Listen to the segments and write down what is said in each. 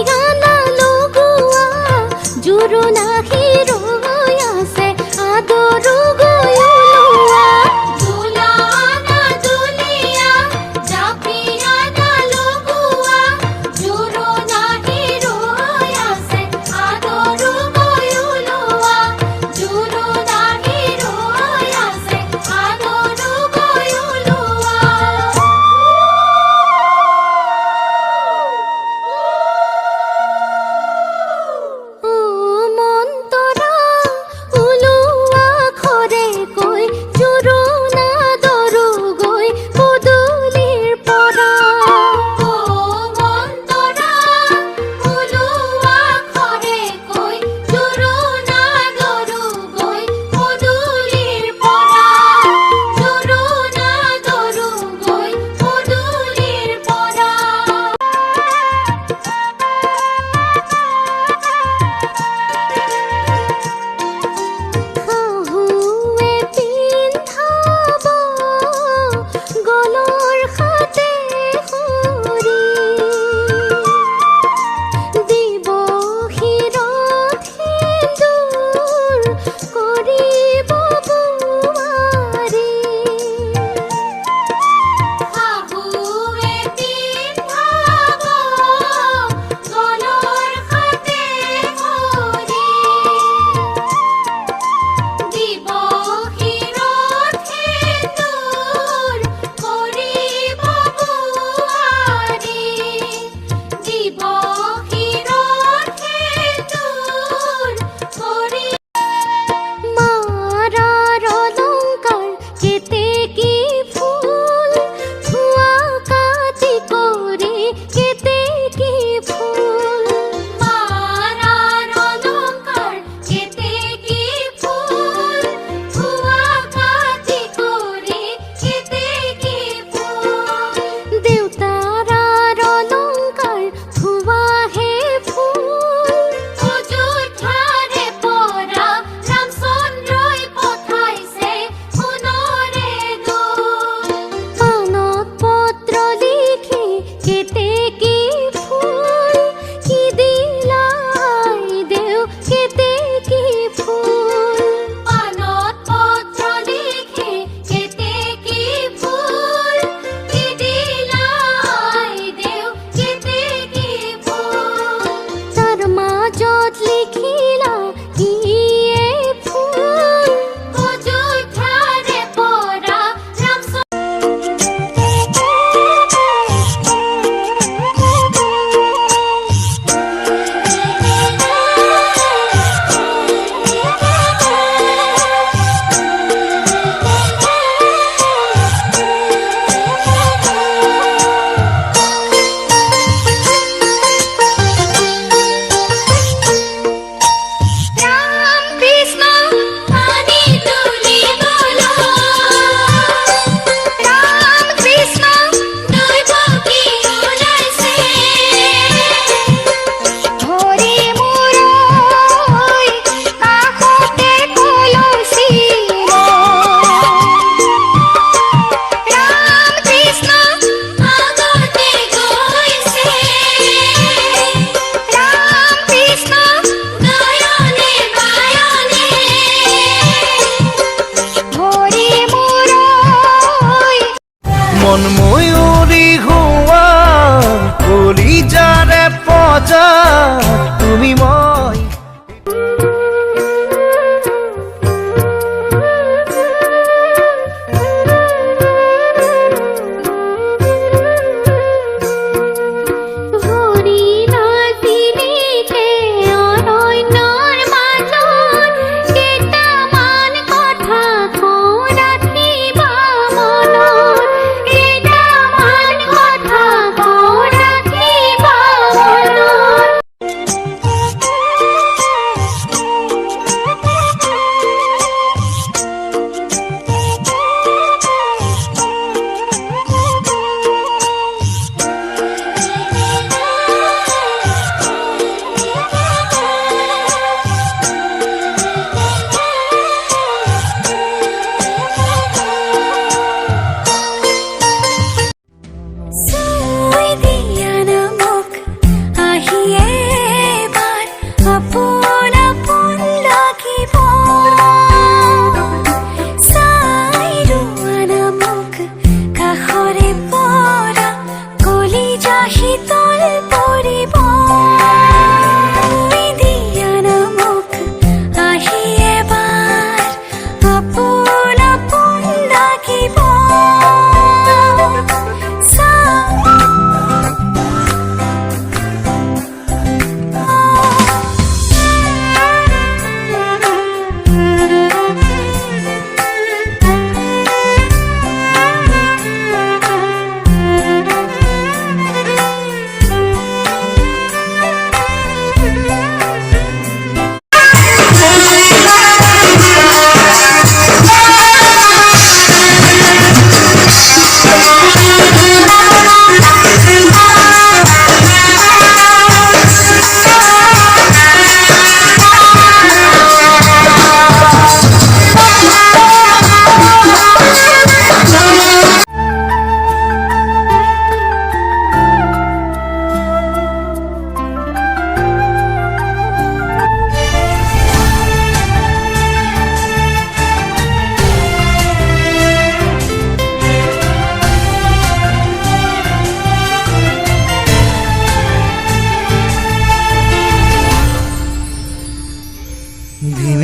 জাপিয়ানা লগোৱা জোৰোণ আহি ৰৈ আছে আদৰো গৈ ওলোৱা দুলানা দুলিয়া জাপিয়ানা লগোৱা জোৰোণ আহি ৰৈ আছে আদৰো গৈ ওলোৱা জোৰোণ আহি ৰৈ আছে আদৰো গৈ ওলোৱা মন্তৰা ওলোৱা খৰে কৈ জোৰোণ আদৰো গৈ পদূলিৰ পৰা মন্তৰা ওলোৱা খৰে কৈ জোৰোণ আদৰো গৈ পদূলিৰ পৰা জোৰোণ আদৰো গৈ পদূলিৰ পৰা শাহুৱে পিন্ধাব গলৰ খাতে সৰি দিব শিৰত সেন্দুৰ কৰিব বোৱাৰী শাহুৱে পিন্ধাব গলৰ খাতে সৰি দিব শিৰত সেন্দুৰ কৰিব বোৱাৰী দিব শিৰত সেন্দুৰ কৰি মাৰাৰ অলংকাৰ কেতেকী ফুল ধোৱা কাটি কৰি কেতেকী ফুল মাৰাৰ অলংকাৰ কেতেকী ফুল ধোৱা কাটি কৰি কেতেকী ফুল দেউতাৰাৰ অলংকাৰ ধোৱাহে ফুল অযোধ্যাৰে পৰা ৰামচন্দ্ৰই পঠাইছে সোণৰে দোল পানত পত্ৰ লিখি কেতেকী ফুল কি দিলা আইদেউ কেতেকী ফুল পানত পত্ৰ লিখি কেতেকী ফুল কি দিলা আইদেউ কেতেকী ফুল তাৰ মাজত লিখিলা কি এই ফুল অযোধ্যাৰে পৰা ৰামচন্দ্ৰ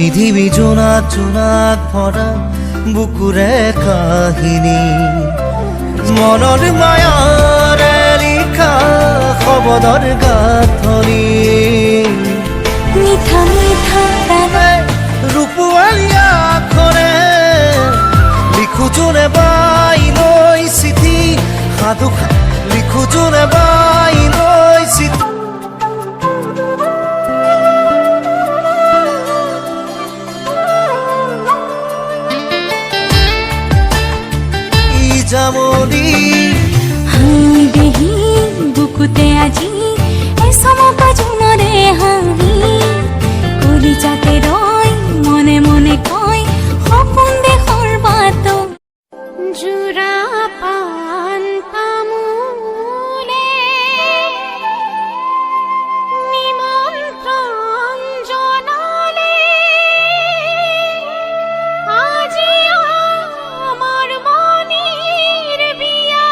পৃথিৱী জোনাক জোনাক ভৰা বুকুৰে কাহিনী মনৰ মায়াৰে লিখা শব্দৰ গাঁথনি মিঠা মিঠা ৰূপৱালী আখৰে লিখো যোনে বাই লৈ চিঠি সাধু লিখো যোনে বাই লৈ চিঠি জামনি হাই দেহি বুকুতে আজি এসমকা জোনৰে হাঁহি কলিজাতে ৰয় মনে মনে কয় সপোন দেশৰ বাট জোৰা পান তামোলে নিমন্ত্ৰণ জনালে আজি আমাৰ মনিৰ বিয়া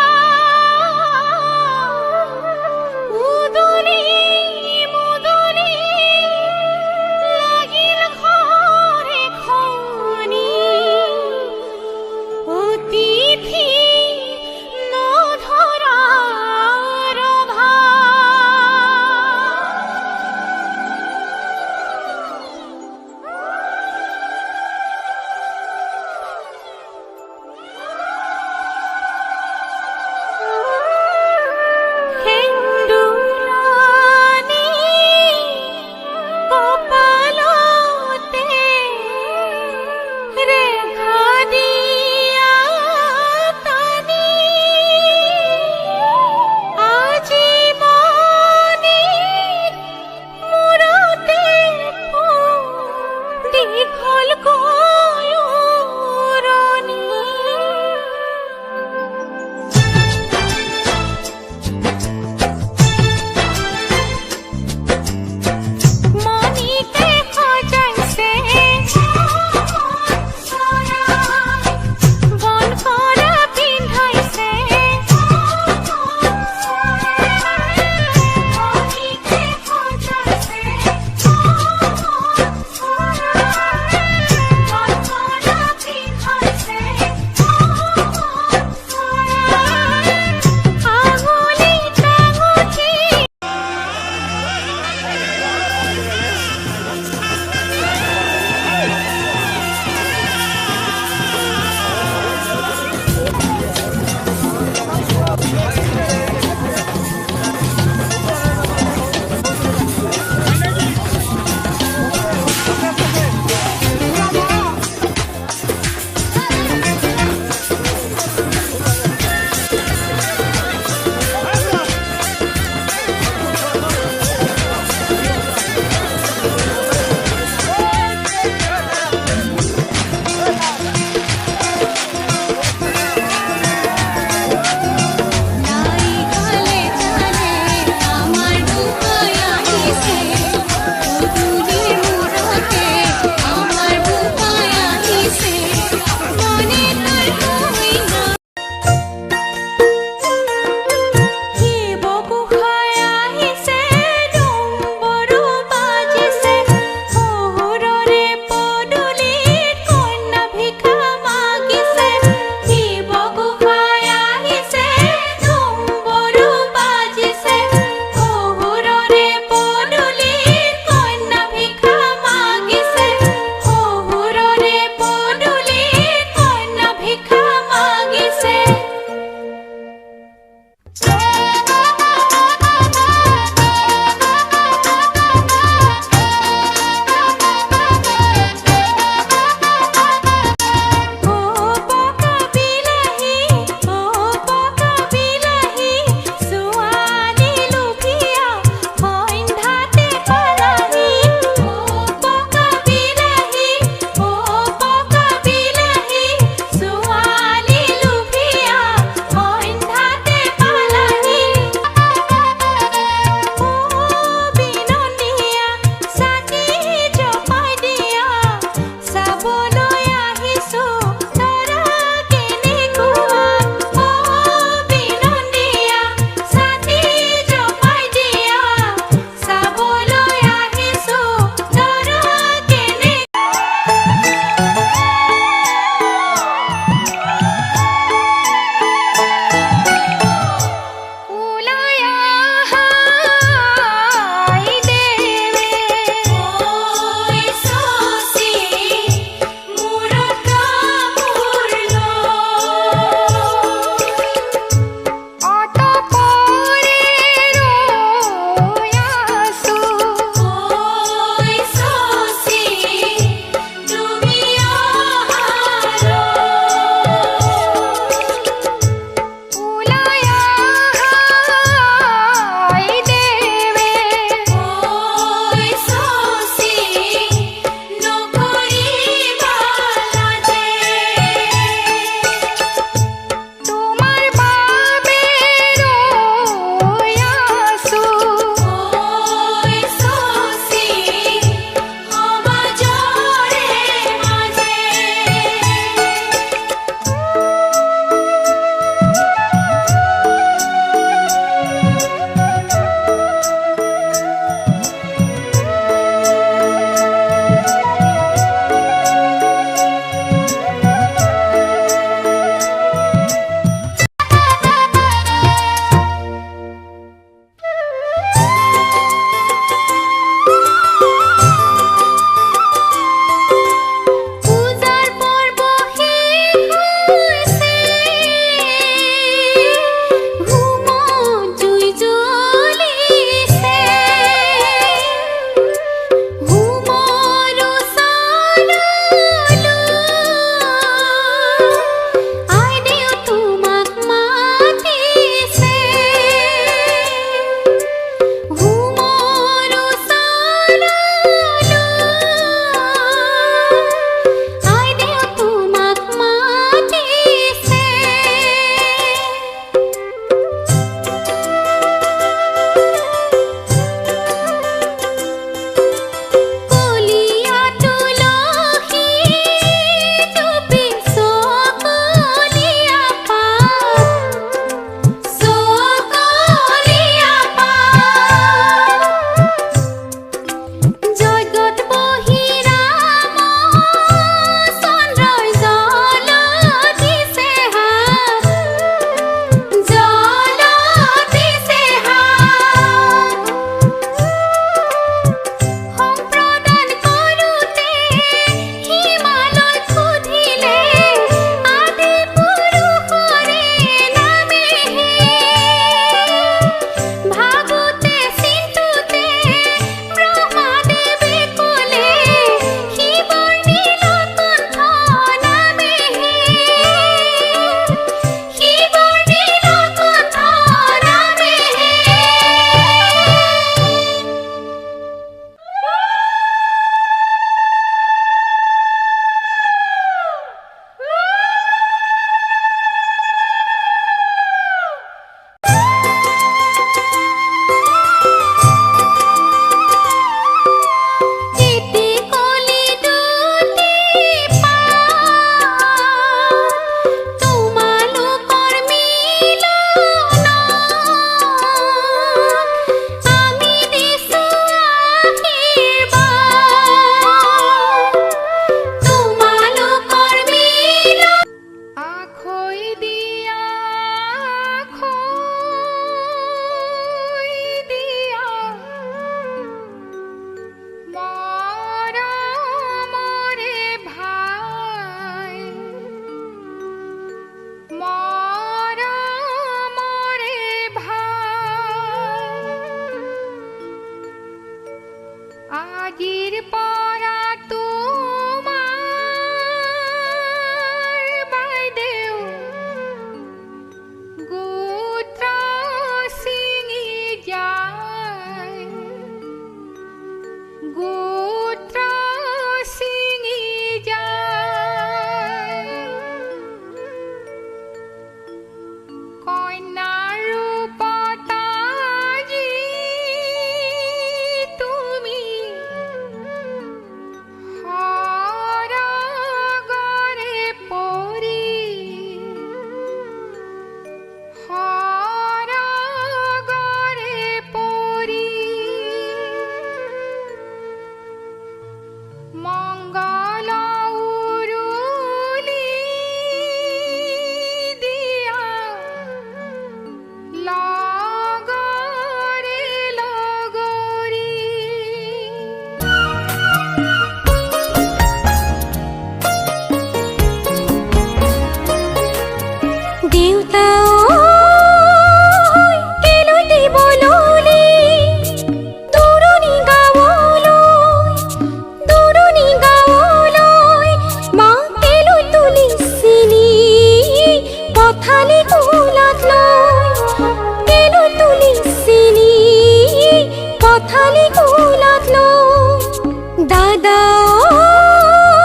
সদায়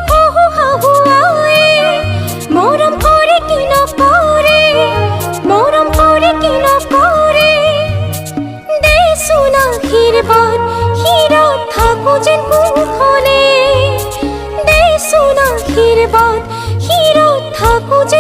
শাহু শাহুৱাই মৰম কৰে কি নকৰে মৰম কৰে কি নকৰে দেচোন আশীৰ্বাদ শিৰত থাকো যেন কোনখনে